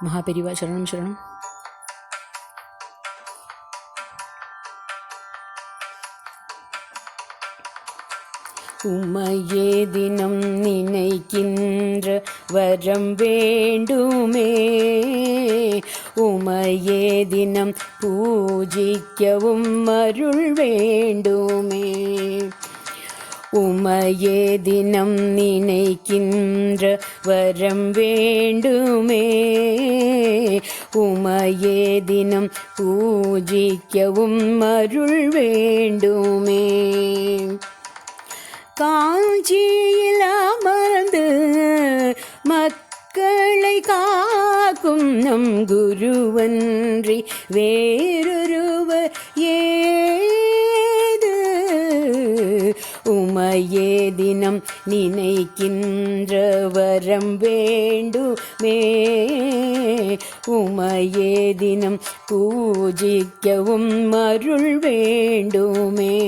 மகாபெரிவா சரணம் சரணம். உமையே தினம் நினைக்கின்ற வரம் வேண்டுமே, உமையே தினம் பூஜிக்கவும் அருள் வேண்டுமே. உமையே தினம் நினைக்கின்ற வரம் வேண்டுமே, உமையே தினம் பூஜிக்கவும் அருள் வேண்டுமே. காஞ்சியில் அமர்ந்து மக்களை காக்கும் நம் குருவன்றி வேறொருவர் ஏது. உமையே தினம் நினைக்கின்ற வரம் வேண்டுமே, உமையே தினம் பூஜிக்கவும் அருள் வேண்டுமே.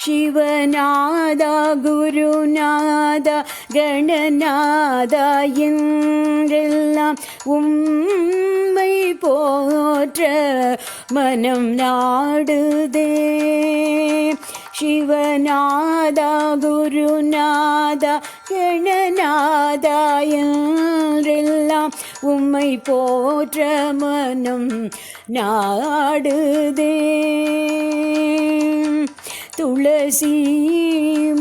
சிவநாதா குருநாதா கணநாதா என்றெல்லாம் உம்மை போற்ற மனம் நாடுதே. சிவநாதா குருநாதா கணநாதா என்றெல்லாம் உம்மை போற்ற மனம் நாடுதே. துளசி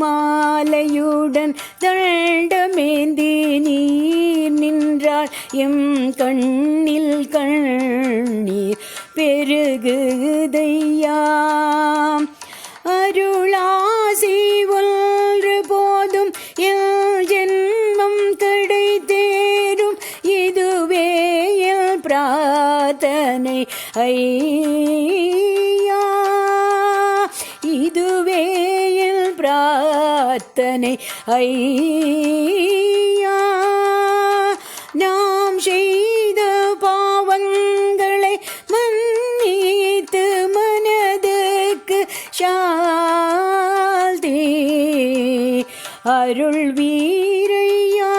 மாலையுடன் தண்டமேந்தி நீர் நின்றால் எம் கண்ணில் கண்ணீர் பெருகுதையாம். அருளாசி ஒன்று போதும் என் ஜென்மம் கடை தேரும், இதுவே என் பிரார்த்தனை ஐயா, இதுவே என் பிரார்த்தனை ஐயா. நாம் செய்த பாவங்களை மன்னித்து மனதுக்கு சாந்தி அருள் வீரையா.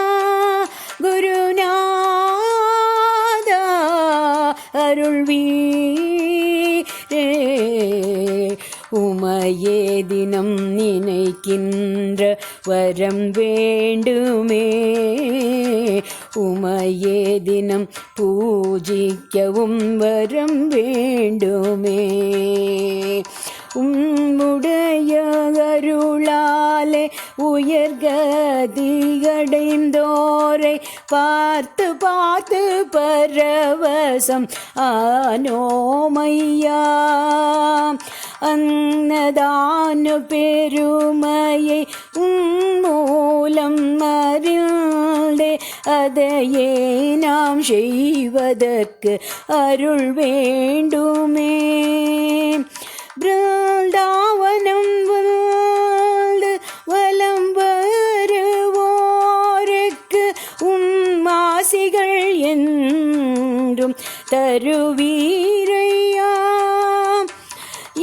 குருநாதா அருள் வீரே. உமையே தினம் நினைக்கின்ற வரம் வேண்டுமே, உமையே தினம் பூஜிக்கவும் வரம் வேண்டுமே. உம்முடைய அருளாலே உயர்கதியடைந்தோரை பார்த்து பார்த்து பரவசம் ஆனோமையா. அன்னதான பெருமையை மூலம் அறிந்தே அதையே நாம் செய்வதற்கு அருள் வேண்டுமே. பிருந்தாவனம் வந்து வலம் வருவோருக்கு ஆசிகள் என்றும் தருவீரையா.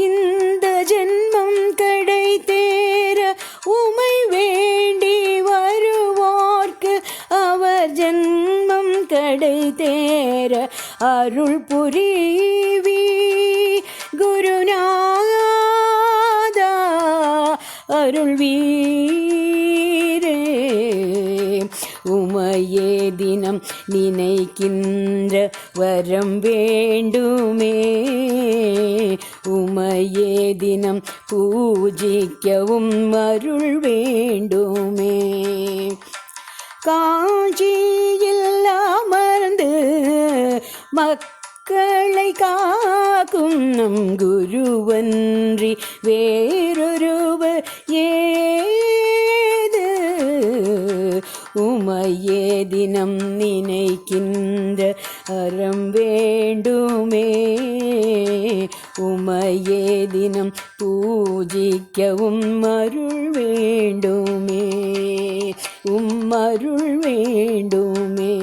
இந்த ஜென்மம் கடை தேர உமை வேண்டி வருவோர்க்கு அவர் ஜென்மம் கடை தேர அருள் புரிவி. குருநாதா அருள் வீரே. உமையே தினம் நினைக்கின்ற வரம் வேண்டுமே, உமையே தினம் பூஜிக்கவும் அருள் வேண்டுமே. காஞ்சியில் அமர்ந்து மக்களை காக்கும் நம் குருவன்றி வேறொருவர் ஏது. உமையே தினம் நினைக்கின்ற அறம் வேண்டுமே, உமையே தினம் பூஜிக்கவும் அருள் வேண்டுமே. அருள் வேண்டுமே,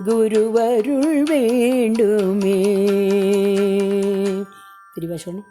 குருவருள் வேண்டுமே. பெரியவா சொல்லணும்.